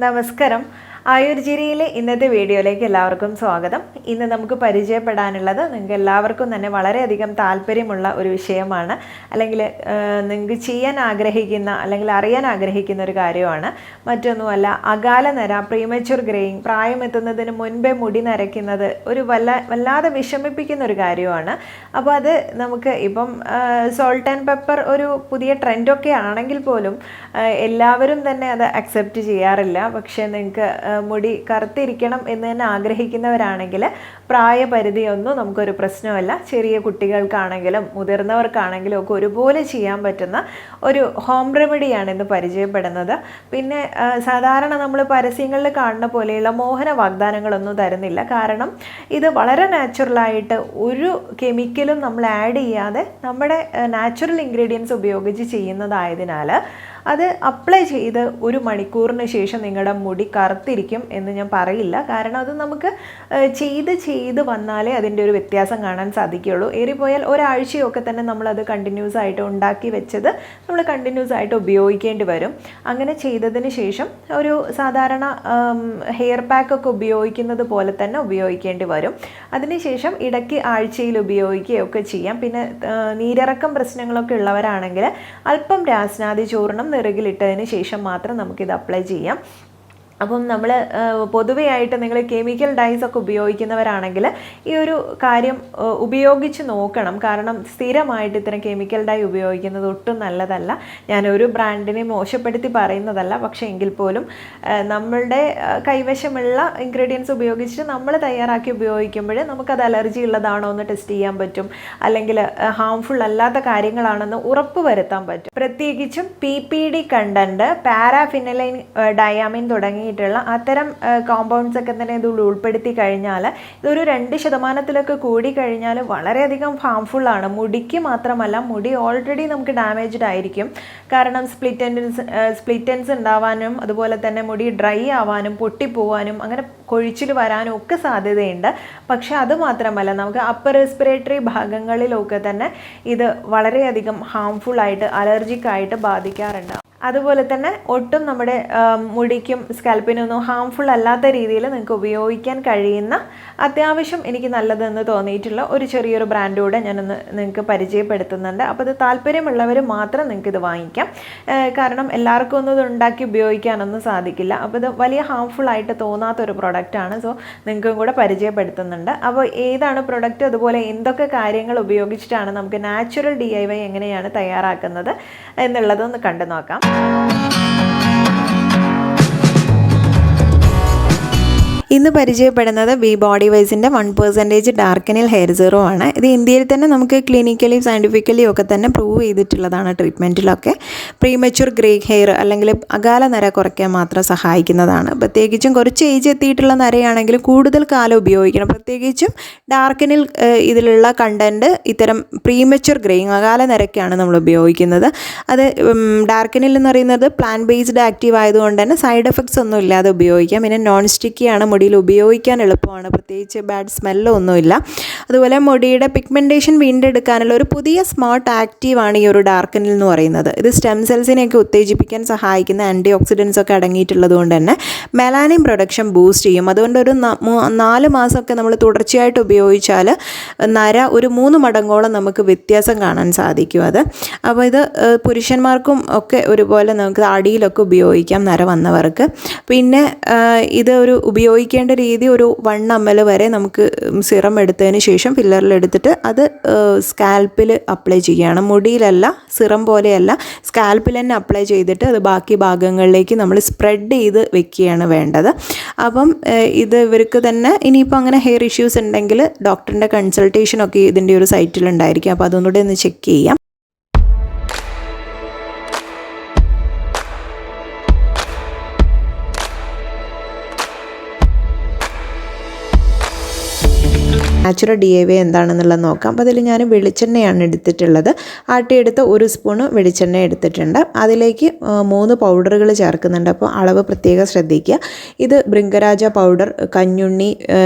നമസ്കാരം. ആയുർജിരിയിലെ ഇന്നത്തെ വീഡിയോയിലേക്ക് എല്ലാവർക്കും സ്വാഗതം. ഇന്ന് നമുക്ക് പരിചയപ്പെടാനുള്ളത് നിങ്ങൾക്ക് എല്ലാവർക്കും തന്നെ വളരെയധികം താല്പര്യമുള്ള ഒരു വിഷയമാണ്, അല്ലെങ്കിൽ നിങ്ങൾക്ക് ചെയ്യാൻ ആഗ്രഹിക്കുന്ന അല്ലെങ്കിൽ അറിയാൻ ആഗ്രഹിക്കുന്ന ഒരു കാര്യമാണ്. മറ്റൊന്നുമല്ല, അകാല നര, പ്രീമച്യൂർ ഗ്രേയിങ്, പ്രായമെത്തുന്നതിന് മുൻപേ മുടി നരയ്ക്കുന്നത് ഒരു വല്ലാതെ വിഷമിപ്പിക്കുന്ന ഒരു കാര്യമാണ്. അപ്പോൾ അത് നമുക്ക് ഇപ്പം സോൾട്ട് ആൻഡ് പെപ്പർ ഒരു പുതിയ ട്രെൻഡൊക്കെ ആണെങ്കിൽ പോലും എല്ലാവരും തന്നെ അത് അക്സെപ്റ്റ് ചെയ്യാറില്ല. പക്ഷേ നിങ്ങൾക്ക് മുടി കറുത്തിരിക്കണം എന്ന് തന്നെ ആഗ്രഹിക്കുന്നവരാണെങ്കിൽ പ്രായപരിധിയൊന്നും നമുക്കൊരു പ്രശ്നമല്ല. ചെറിയ കുട്ടികൾക്കാണെങ്കിലും മുതിർന്നവർക്കാണെങ്കിലും ഒക്കെ ഒരുപോലെ ചെയ്യാൻ പറ്റുന്ന ഒരു ഹോം റെമഡിയാണ് ഇന്ന് പരിചയപ്പെടുന്നത്. പിന്നെ സാധാരണ നമ്മൾ പരസ്യങ്ങളിൽ കാണുന്ന പോലെയുള്ള മോഹന വാഗ്ദാനങ്ങളൊന്നും തരുന്നില്ല. കാരണം ഇത് വളരെ നാച്ചുറലായിട്ട് ഒരു കെമിക്കലും നമ്മൾ ആഡ് ചെയ്യാതെ നമ്മുടെ നാച്ചുറൽ ഇൻഗ്രീഡിയൻസ് ഉപയോഗിച്ച് ചെയ്യുന്നതായതിനാൽ അത് അപ്ലൈ ചെയ്ത് 1 മണിക്കൂറിന് ശേഷം നിങ്ങളുടെ മുടി കറുത്തിരിക്കും എന്ന് ഞാൻ പറയില്ല. കാരണം അത് നമുക്ക് ചെയ്ത് വന്നാലേ അതിൻ്റെ ഒരു വ്യത്യാസം കാണാൻ സാധിക്കുകയുള്ളൂ. ഏറിപ്പോയാൽ ഒരാഴ്ചയൊക്കെ തന്നെ നമ്മളത് കണ്ടിന്യൂസ് ആയിട്ട് ഉണ്ടാക്കി വെച്ചത് നമ്മൾ കണ്ടിന്യൂസ് ആയിട്ട് ഉപയോഗിക്കേണ്ടി വരും. അങ്ങനെ ചെയ്തതിന് ശേഷം ഒരു സാധാരണ ഹെയർ പാക്കൊക്കെ ഉപയോഗിക്കുന്നത് പോലെ തന്നെ ഉപയോഗിക്കേണ്ടി വരും. അതിനുശേഷം ഇടയ്ക്ക് ആഴ്ചയിൽ ഉപയോഗിക്കുകയൊക്കെ ചെയ്യാം. പിന്നെ നീരിറക്കം പ്രശ്നങ്ങളൊക്കെ ഉള്ളവരാണെങ്കിൽ അല്പം രാസ്നാദി ചൂർണം നിറകിലിട്ടതിന് ശേഷം മാത്രം നമുക്കിത് അപ്ലൈ ചെയ്യാം. അപ്പം നമ്മൾ പൊതുവെയായിട്ട് നിങ്ങൾ കെമിക്കൽ ഡൈസ് ഒക്കെ ഉപയോഗിക്കുന്നവരാണെങ്കിൽ ഈ ഒരു കാര്യം ഉപയോഗിച്ച് നോക്കണം. കാരണം സ്ഥിരമായിട്ട് ഇത്തരം കെമിക്കൽ ഡൈ ഉപയോഗിക്കുന്നത് ഒട്ടും നല്ലതല്ല. ഞാനൊരു ബ്രാൻഡിനെ മോശപ്പെടുത്തി പറയുന്നതല്ല. പക്ഷേ എങ്കിൽ പോലും നമ്മളുടെ കൈവശമുള്ള ഇൻഗ്രീഡിയൻസ് ഉപയോഗിച്ചിട്ട് നമ്മൾ തയ്യാറാക്കി ഉപയോഗിക്കുമ്പോൾ നമുക്കത് അലർജി ഉള്ളതാണോ എന്ന് ടെസ്റ്റ് ചെയ്യാൻ പറ്റും, അല്ലെങ്കിൽ ഹാംഫുൾ അല്ലാത്ത കാര്യങ്ങളാണെന്ന് ഉറപ്പ് വരുത്താൻ പറ്റും. പ്രത്യേകിച്ചും PPD കണ്ടന്റ്, പാരാഫിനലൈൻ, ഡയാമിൻ തുടങ്ങി അത്തരം കോമ്പൗണ്ട്സ് ഒക്കെ തന്നെ ഇത് ഉൾപ്പെടുത്തി കഴിഞ്ഞാൽ ഇതൊരു 2% കൂടി കഴിഞ്ഞാൽ വളരെയധികം ഹാംഫുള്ളാണ്. മുടിക്ക് മാത്രമല്ല, മുടി ഓൾറെഡി നമുക്ക് ഡാമേജ്ഡ് ആയിരിക്കും. കാരണം സ്പ്ലിറ്റൻസ് ഉണ്ടാവാനും അതുപോലെ തന്നെ മുടി ഡ്രൈ ആവാനും പൊട്ടിപ്പോവാനും അങ്ങനെ കൊഴിച്ചിൽ വരാനും ഒക്കെ സാധ്യതയുണ്ട്. പക്ഷെ അത് മാത്രമല്ല, നമുക്ക് അപ്പർ റെസ്പിറേറ്ററി ഭാഗങ്ങളിലൊക്കെ തന്നെ ഇത് വളരെയധികം ഹാംഫുള്ളായിട്ട് അലർജിക്കായിട്ട് ബാധിക്കാറുണ്ട്. അതുപോലെ തന്നെ ഒട്ടും നമ്മുടെ മുടിക്കും സ്കാൽപ്പിനൊന്നും ഹാംഫുൾ അല്ലാത്ത രീതിയിൽ നിങ്ങൾക്ക് ഉപയോഗിക്കാൻ കഴിയുന്ന അത്യാവശ്യം എനിക്ക് നല്ലതെന്ന് തോന്നിയിട്ടുള്ള ഒരു ചെറിയൊരു ബ്രാൻഡ് കൂടെ ഞാനൊന്ന് നിങ്ങൾക്ക് പരിചയപ്പെടുത്തുന്നുണ്ട്. അപ്പോൾ ഇത് താല്പര്യമുള്ളവർ മാത്രം നിങ്ങൾക്ക് ഇത് വാങ്ങിക്കാം. കാരണം എല്ലാവർക്കും ഒന്നും ഇത് ഉണ്ടാക്കി ഉപയോഗിക്കാനൊന്നും സാധിക്കില്ല. അപ്പോൾ ഇത് വലിയ ഹാംഫുൾ ആയിട്ട് തോന്നാത്തൊരു പ്രൊഡക്റ്റാണ്. സോ നിങ്ങൾക്കും കൂടെ പരിചയപ്പെടുത്തുന്നുണ്ട്. അപ്പോൾ ഏതാണ് പ്രൊഡക്റ്റ്, അതുപോലെ എന്തൊക്കെ കാര്യങ്ങൾ ഉപയോഗിച്ചിട്ടാണ് നമുക്ക് നാച്ചുറൽ DIY എങ്ങനെയാണ് തയ്യാറാക്കുന്നത് എന്നുള്ളതൊന്ന് കണ്ടു നോക്കാം. ഇന്ന് പരിചയപ്പെടുന്നത് ബി ബോഡി വൈസിൻ്റെ 1% ഡാർക്കനിൽ ഹെയർ സീറോ ആണ്. ഇത് ഇന്ത്യയിൽ തന്നെ നമുക്ക് ക്ലിനിക്കലി സയൻറ്റിഫിക്കലി ഒക്കെ തന്നെ പ്രൂവ് ചെയ്തിട്ടുള്ളതാണ്. ട്രീറ്റ്മെൻറ്റിലൊക്കെ പ്രീമച്യൂർ ഗ്രേ ഹെയർ അല്ലെങ്കിൽ അകാല നര കുറയ്ക്കാൻ മാത്രം സഹായിക്കുന്നതാണ്. പ്രത്യേകിച്ചും കുറച്ച് ഏജ് എത്തിയിട്ടുള്ള നരയാണെങ്കിൽ കൂടുതൽ കാലം ഉപയോഗിക്കണം. പ്രത്യേകിച്ചും ഡാർക്കനിൽ ഇതിലുള്ള കണ്ടൻറ്റ് ഇത്തരം പ്രീമച്യൂർ ഗ്രേയിങ് അകാല നരയ്ക്കാണ് നമ്മൾ ഉപയോഗിക്കുന്നത്. അത് ഡാർക്കനിൽ എന്ന് പറയുന്നത് പ്ലാൻ ബേസ്ഡ് ആക്റ്റീവ് ആയതുകൊണ്ട് തന്നെ സൈഡ് എഫക്ട്സ് ഒന്നും ഇല്ലാതെ ഉപയോഗിക്കാം. പിന്നെ നോൺ സ്റ്റിക്കിയാണ്, മുടിയിൽ ഉപയോഗിക്കാൻ എളുപ്പമാണ്, പ്രത്യേകിച്ച് ബാഡ് സ്മെല്ലോ ഒന്നുമില്ല. അതുപോലെ മുടിയുടെ പിഗ്മെൻറ്റേഷൻ വീണ്ടെടുക്കാനുള്ള ഒരു പുതിയ സ്മാർട്ട് ആക്റ്റീവാണ് ഈ ഒരു ഡാർക്കനിൽ എന്ന് പറയുന്നത്. ഇത് സ്റ്റെം സെൽസിനെയൊക്കെ ഉത്തേജിപ്പിക്കാൻ സഹായിക്കുന്ന ആൻറ്റി ഓക്സിഡൻസ് ഒക്കെ അടങ്ങിയിട്ടുള്ളത് കൊണ്ട് തന്നെ മെലാനിൻ പ്രൊഡക്ഷൻ ബൂസ്റ്റ് ചെയ്യും. അതുകൊണ്ട് ഒരു 4 മാസമൊക്കെ നമ്മൾ തുടർച്ചയായിട്ട് ഉപയോഗിച്ചാൽ നര ഒരു 3 മടങ്ങോളം നമുക്ക് വ്യത്യാസം കാണാൻ സാധിക്കും. അപ്പോൾ ഇത് പുരുഷന്മാർക്കും ഒക്കെ ഒരുപോലെ നമുക്ക് അടിയിലൊക്കെ ഉപയോഗിക്കാം, നര വന്നവർക്ക്. പിന്നെ ഇത് ഒരു ഉപയോഗിക്കേണ്ട രീതി ഒരു 1 ml വരെ നമുക്ക് സിറം എടുത്തതിന് ശേഷം ഫില്ലറിലെടുത്തിട്ട് അത് സ്കാൽപ്പിൽ അപ്ലൈ ചെയ്യുകയാണ്. മുടിയിലല്ല, സിറം പോലെയല്ല, സ്കാൽപ്പിൽ തന്നെ അപ്ലൈ ചെയ്തിട്ട് അത് ബാക്കി ഭാഗങ്ങളിലേക്ക് നമ്മൾ സ്പ്രെഡ് ചെയ്ത് വെക്കുകയാണ് വേണ്ടത്. അപ്പം ഇത് ഇവർക്ക് തന്നെ ഇനിയിപ്പോൾ അങ്ങനെ ഹെയർ ഇഷ്യൂസ് ഉണ്ടെങ്കിൽ ഡോക്ടറിൻ്റെ കൺസൾട്ടേഷനൊക്കെ ഇതിൻ്റെ ഒരു സൈറ്റിലുണ്ടായിരിക്കും. അപ്പോൾ അതൊന്നുകൂടെ ഒന്ന് ചെക്ക് ചെയ്യാം. നാച്ചുറൽ DIY എന്താണെന്നുള്ളത് നോക്കാം. അപ്പോൾ അതിൽ ഞാൻ വെളിച്ചെണ്ണയാണ് എടുത്തിട്ടുള്ളത്. ആട്ടിയെടുത്ത 1 സ്പൂണ് വെളിച്ചെണ്ണ എടുത്തിട്ടുണ്ട്. അതിലേക്ക് 3 പൗഡറുകൾ ചേർക്കുന്നുണ്ട്. അപ്പോൾ അളവ് പ്രത്യേകം ശ്രദ്ധിക്കുക. ഇത് ഭൃംഗരാജ പൗഡർ, കഞ്ഞുണ്ണി,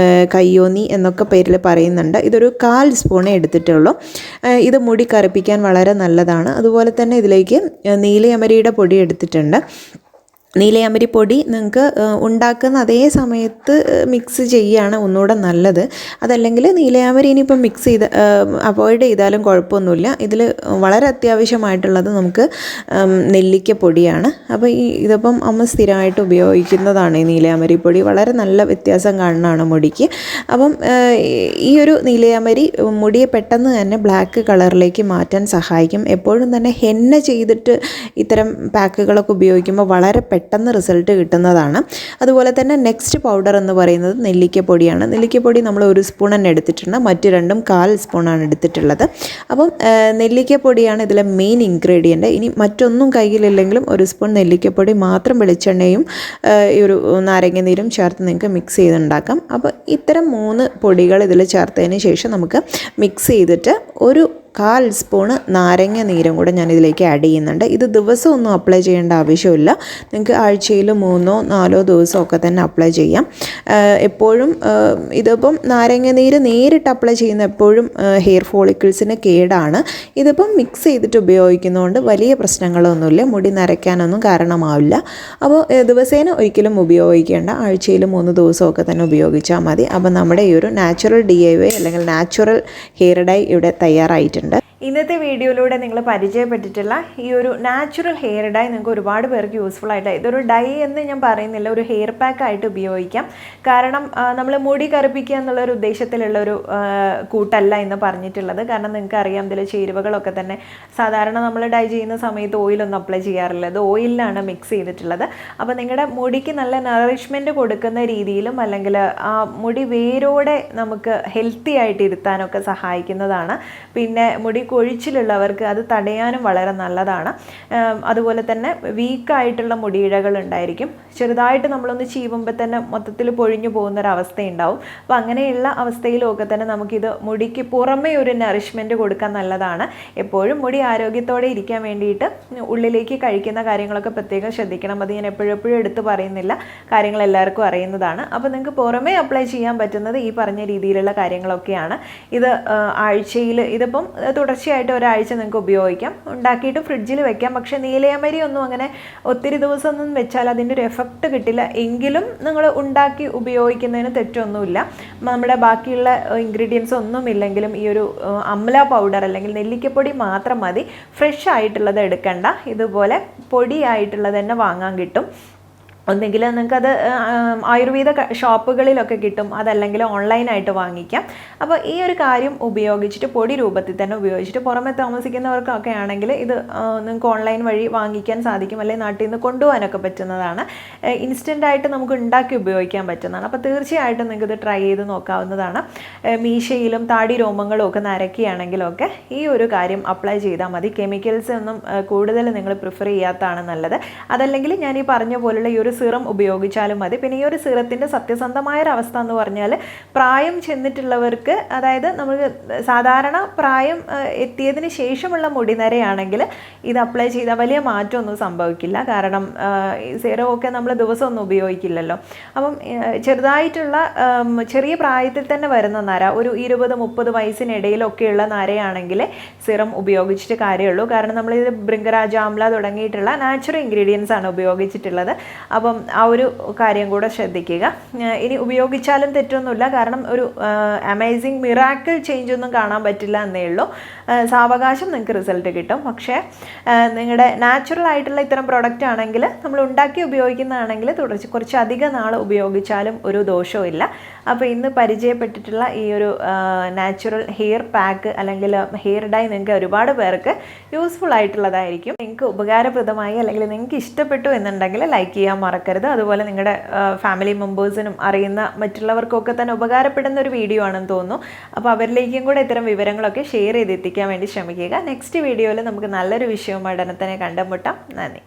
കയ്യോന്നി എന്നൊക്കെ പേരിൽ പറയുന്നുണ്ട്. ഇതൊരു 1/4 സ്പൂണേ എടുത്തിട്ടുള്ളൂ. ഇത് മുടി കറുപ്പിക്കാൻ വളരെ നല്ലതാണ്. അതുപോലെ തന്നെ ഇതിലേക്ക് നീലയമരിയുടെ പൊടി എടുത്തിട്ടുണ്ട്. നീലയമരി പൊടി നിങ്ങൾക്ക് ഉണ്ടാക്കുന്ന അതേ സമയത്ത് മിക്സ് ചെയ്യുകയാണ് ഒന്നുകൂടെ നല്ലത്. അതല്ലെങ്കിൽ നീലയമരി ഇനിയിപ്പം മിക്സ് ചെയ്ത് അവോയ്ഡ് ചെയ്താലും കുഴപ്പമൊന്നുമില്ല. ഇതിൽ വളരെ അത്യാവശ്യമായിട്ടുള്ളത് നമുക്ക് നെല്ലിക്കപ്പൊടിയാണ്. അപ്പോൾ ഇതിപ്പം അമ്മ സ്ഥിരമായിട്ട് ഉപയോഗിക്കുന്നതാണ് ഈ നീലയമരി പൊടി. വളരെ നല്ല വ്യത്യാസം കാണുന്നതാണ് മുടിക്ക്. അപ്പം ഈ ഒരു നീലയമരി മുടിയെ പെട്ടെന്ന് തന്നെ ബ്ലാക്ക് കളറിലേക്ക് മാറ്റാൻ സഹായിക്കും. എപ്പോഴും തന്നെ ഹെന്ന ചെയ്തിട്ട് ഇത്തരം പാക്കുകളൊക്കെ ഉപയോഗിക്കുമ്പോൾ വളരെ പെട്ടെന്ന് റിസൾട്ട് കിട്ടുന്നതാണ്. അതുപോലെ തന്നെ നെക്സ്റ്റ് പൗഡർ എന്ന് പറയുന്നത് നെല്ലിക്കപ്പൊടിയാണ്. നെല്ലിക്കപ്പൊടി നമ്മൾ 1 സ്പൂൺ തന്നെ എടുത്തിട്ടുണ്ട്. മറ്റ് രണ്ടും 1/4 സ്പൂണാണ് എടുത്തിട്ടുള്ളത്. അപ്പം നെല്ലിക്കപ്പൊടിയാണ് ഇതിലെ മെയിൻ ഇൻഗ്രീഡിയൻറ്റ്. ഇനി മറ്റൊന്നും കയ്യിലില്ലെങ്കിലും 1 സ്പൂൺ നെല്ലിക്കപ്പൊടി മാത്രം വെളിച്ചെണ്ണയും ഈ ഒരു നാരങ്ങ നീരും ചേർത്ത് നിങ്ങൾക്ക് മിക്സ് ചെയ്തുണ്ടാക്കാം. അപ്പോൾ ഇത്തരം 3 പൊടികൾ ഇതിൽ ചേർത്തതിന് ശേഷം നമുക്ക് മിക്സ് ചെയ്തിട്ട് 1/4 സ്പൂണ് നാരങ്ങ നീരും കൂടെ ഞാൻ ഇതിലേക്ക് ആഡ് ചെയ്യുന്നുണ്ട്. ഇത് ദിവസമൊന്നും അപ്ലൈ ചെയ്യേണ്ട ആവശ്യമില്ല. നിങ്ങൾക്ക് ആഴ്ചയിൽ 3-4 ദിവസമൊക്കെ തന്നെ അപ്ലൈ ചെയ്യാം. എപ്പോഴും ഇതിപ്പം നാരങ്ങ നീര് നേരിട്ട് അപ്ലൈ ചെയ്യുന്ന എപ്പോഴും ഹെയർ ഫോളിക്കിൾസിന് കേടാണ്. ഇതിപ്പം മിക്സ് ചെയ്തിട്ട് ഉപയോഗിക്കുന്നതുകൊണ്ട് വലിയ പ്രശ്നങ്ങളൊന്നുമില്ല. മുടി നരയ്ക്കാനൊന്നും കാരണമാവില്ല. അപ്പോൾ ദിവസേന ഒരിക്കലും ഉപയോഗിക്കേണ്ട. ആഴ്ചയിൽ 3 ദിവസമൊക്കെ തന്നെ ഉപയോഗിച്ചാൽ മതി. അപ്പോൾ നമ്മുടെ ഈ ഒരു നാച്ചുറൽ DIY അല്ലെങ്കിൽ നാച്ചുറൽ ഹെയർ ഡൈ ഇവിടെ തയ്യാറായിട്ടുണ്ട്. ഇന്നത്തെ വീഡിയോയിലൂടെ നിങ്ങൾ പരിചയപ്പെട്ടിട്ടുള്ള ഈ ഒരു നാച്ചുറൽ ഹെയർ ഡൈ നിങ്ങൾക്ക് ഒരുപാട് പേർക്ക് യൂസ്ഫുൾ ആയിട്ട്, ഇതൊരു ഡൈ എന്ന് ഞാൻ പറയുന്നില്ല, ഒരു ഹെയർ പാക്ക് ആയിട്ട് ഉപയോഗിക്കാം. കാരണം നമ്മൾ മുടി കറുപ്പിക്കുക എന്നുള്ളൊരു ഉദ്ദേശത്തിലുള്ളൊരു കൂട്ടല്ല എന്ന് പറഞ്ഞിട്ടുള്ളത്. കാരണം നിങ്ങൾക്ക് അറിയാം ഇതിൽ ചേരുവകളൊക്കെ തന്നെ സാധാരണ നമ്മൾ ഡൈ ചെയ്യുന്ന സമയത്ത് ഓയിലൊന്നും അപ്ലൈ ചെയ്യാറില്ല. അത് ഓയിലിലാണ് മിക്സ് ചെയ്തിട്ടുള്ളത്. അപ്പോൾ നിങ്ങളുടെ മുടിക്ക് നല്ല നറിഷ്മെൻറ്റ് കൊടുക്കുന്ന രീതിയിലും അല്ലെങ്കിൽ ആ മുടി വേരോടെ നമുക്ക് ഹെൽത്തി ആയിട്ട് ഇരുത്താനൊക്കെ സഹായിക്കുന്നതാണ്. പിന്നെ മുടി കൊഴിച്ചിലുള്ളവർക്ക് അത് തടയാനും വളരെ നല്ലതാണ്. അതുപോലെ തന്നെ വീക്കായിട്ടുള്ള മുടിയിഴകൾ ഉണ്ടായിരിക്കും. ചെറുതായിട്ട് നമ്മളൊന്ന് ചീവുമ്പോൾ തന്നെ മൊത്തത്തിൽ പൊഴിഞ്ഞു പോകുന്നൊരവസ്ഥയുണ്ടാവും. അപ്പോൾ അങ്ങനെയുള്ള അവസ്ഥയിലൊക്കെ തന്നെ നമുക്കിത് മുടിക്ക് പുറമേ ഒരു നറിഷ്മെൻറ്റ് കൊടുക്കാൻ നല്ലതാണ്. എപ്പോഴും മുടി ആരോഗ്യത്തോടെ ഇരിക്കാൻ വേണ്ടിയിട്ട് ഉള്ളിലേക്ക് കഴിക്കുന്ന കാര്യങ്ങളൊക്കെ പ്രത്യേകം ശ്രദ്ധിക്കണം. അത് ഞാൻ എപ്പോഴും എടുത്ത് പറയുന്നില്ല, കാര്യങ്ങൾ എല്ലാവർക്കും അറിയുന്നതാണ്. അപ്പോൾ നിങ്ങൾക്ക് പുറമേ അപ്ലൈ ചെയ്യാൻ പറ്റുന്നത് ഈ പറഞ്ഞ രീതിയിലുള്ള കാര്യങ്ങളൊക്കെയാണ്. ഇത് ആഴ്ചയിൽ ഇതിപ്പം തുടർച്ചയായിട്ട് ഒരാഴ്ച നിങ്ങൾക്ക് ഉപയോഗിക്കാം. ഉണ്ടാക്കിയിട്ട് ഫ്രിഡ്ജിൽ വെക്കാം. പക്ഷേ നീലയമരി ഒന്നും അങ്ങനെ ഒത്തിരി ദിവസമൊന്നും വെച്ചാൽ അതിൻ്റെ ഒരു എഫക്റ്റ് കിട്ടില്ല. എങ്കിലും നിങ്ങൾ ഉണ്ടാക്കി ഉപയോഗിക്കുന്നതിന് തെറ്റൊന്നുമില്ല. നമ്മുടെ ബാക്കിയുള്ള ഇൻഗ്രീഡിയൻസ് ഒന്നും ഇല്ലെങ്കിലും ഈ ഒരു അംല പൗഡർ അല്ലെങ്കിൽ നെല്ലിക്കപ്പൊടി മാത്രം മതി. ഫ്രഷ് ആയിട്ടുള്ളത് എടുക്കണ്ട. ഇതുപോലെ പൊടിയായിട്ടുള്ളത് തന്നെ വാങ്ങാൻ കിട്ടും. ഒന്നെങ്കിൽ നിങ്ങൾക്കത് ആയുർവേദ ഷോപ്പുകളിലൊക്കെ കിട്ടും, അതല്ലെങ്കിൽ ഓൺലൈനായിട്ട് വാങ്ങിക്കാം. അപ്പോൾ ഈ ഒരു കാര്യം ഉപയോഗിച്ചിട്ട് പൊടി രൂപത്തിൽ തന്നെ ഉപയോഗിച്ചിട്ട് പുറമെ താമസിക്കുന്നവർക്കൊക്കെ ആണെങ്കിൽ ഇത് നിങ്ങൾക്ക് ഓൺലൈൻ വഴി വാങ്ങിക്കാൻ സാധിക്കും, അല്ലെങ്കിൽ നാട്ടിൽ നിന്ന് കൊണ്ടുപോകാനൊക്കെ പറ്റുന്നതാണ്. ഇൻസ്റ്റൻ്റായിട്ട് നമുക്ക് ഉണ്ടാക്കി ഉപയോഗിക്കാൻ പറ്റുന്നതാണ്. അപ്പോൾ തീർച്ചയായിട്ടും നിങ്ങൾക്കിത് ട്രൈ ചെയ്ത് നോക്കാവുന്നതാണ്. മീശയിലും താടി രോമങ്ങളും ഒക്കെ നരയ്ക്കുകയാണെങ്കിലൊക്കെ ഈ ഒരു കാര്യം അപ്ലൈ ചെയ്താൽ മതി. കെമിക്കൽസ് ഒന്നും കൂടുതൽ നിങ്ങൾ പ്രിഫർ ചെയ്യാത്തതാണ് നല്ലത്. അതല്ലെങ്കിൽ ഞാൻ ഈ പറഞ്ഞ പോലുള്ള ഈ ഒരു സിറം ഉപയോഗിച്ചാലും മതി. പിന്നെ ഈ ഒരു സിറത്തിൻ്റെ സത്യസന്ധമായൊരവസ്ഥ എന്ന് പറഞ്ഞാൽ പ്രായം ചെന്നിട്ടുള്ളവർക്ക്, അതായത് നമുക്ക് സാധാരണ പ്രായം എത്തിയതിന് ശേഷമുള്ള മുടിനരയാണെങ്കിൽ ഇത് അപ്ലൈ ചെയ്താൽ വലിയ മാറ്റമൊന്നും സംഭവിക്കില്ല. കാരണം സിറമൊക്കെ നമ്മൾ ദിവസമൊന്നും ഉപയോഗിക്കില്ലല്ലോ. അപ്പം ചെറുതായിട്ടുള്ള ചെറിയ പ്രായത്തിൽ തന്നെ വരുന്ന നര, ഒരു 20-30 വയസ്സിനിടയിലൊക്കെയുള്ള നരയാണെങ്കിൽ സിറം ഉപയോഗിച്ചിട്ട് കാര്യമുള്ളൂ. കാരണം നമ്മളിത് ഭൃംഗരാജ, ആംല തുടങ്ങിയിട്ടുള്ള നാച്ചുറൽ ഇൻഗ്രീഡിയൻസ് ആണ് ഉപയോഗിച്ചിട്ടുള്ളത്. അപ്പം ആ ഒരു കാര്യം കൂടെ ശ്രദ്ധിക്കുക. ഇനി ഉപയോഗിച്ചാലും തെറ്റൊന്നുമില്ല. കാരണം ഒരു അമേസിങ് മിറാക്കിൾ ചേഞ്ച് ഒന്നും കാണാൻ പറ്റില്ല എന്നേ ഉള്ളൂ. സാവകാശം നിങ്ങൾക്ക് റിസൾട്ട് കിട്ടും. പക്ഷേ നിങ്ങളുടെ നാച്ചുറൽ ആയിട്ടുള്ള ഇത്തരം പ്രൊഡക്റ്റ് ആണെങ്കിൽ, നമ്മൾ ഉണ്ടാക്കി ഉപയോഗിക്കുന്നതാണെങ്കിൽ കുറച്ച് അധികം നാൾ ഉപയോഗിച്ചാലും ഒരു ദോഷവും ഇല്ല. അപ്പോൾ ഇന്ന് പരിചയപ്പെട്ടിട്ടുള്ള ഈ ഒരു നാച്ചുറൽ ഹെയർ പാക്ക് അല്ലെങ്കിൽ ഹെയർ ഡൈ നിങ്ങൾക്ക് ഒരുപാട് പേർക്ക് യൂസ്ഫുൾ ആയിട്ടുള്ളതായിരിക്കും. നിങ്ങൾക്ക് ഉപകാരപ്രദമായി അല്ലെങ്കിൽ നിങ്ങൾക്ക് ഇഷ്ടപ്പെട്ടു എന്നുണ്ടെങ്കിൽ ലൈക്ക് ചെയ്യാൻ മറക്കരുത്. അതുപോലെ നിങ്ങളുടെ ഫാമിലി മെമ്പേഴ്സിനും അറിയുന്ന മറ്റുള്ളവർക്കൊക്കെ തന്നെ ഉപകാരപ്പെടുന്ന ഒരു വീഡിയോ ആണെന്ന് തോന്നുന്നു. അപ്പോൾ അവരിലേക്കും കൂടെ ഇത്തരം വിവരങ്ങളൊക്കെ ഷെയർ ചെയ്തെത്തിക്കാൻ വേണ്ടി ശ്രമിക്കുക. നെക്സ്റ്റ് വീഡിയോയിൽ നമുക്ക് നല്ലൊരു വിഷയവുമായിട്ട് തന്നെ കണ്ടുമുട്ടാം. നന്ദി.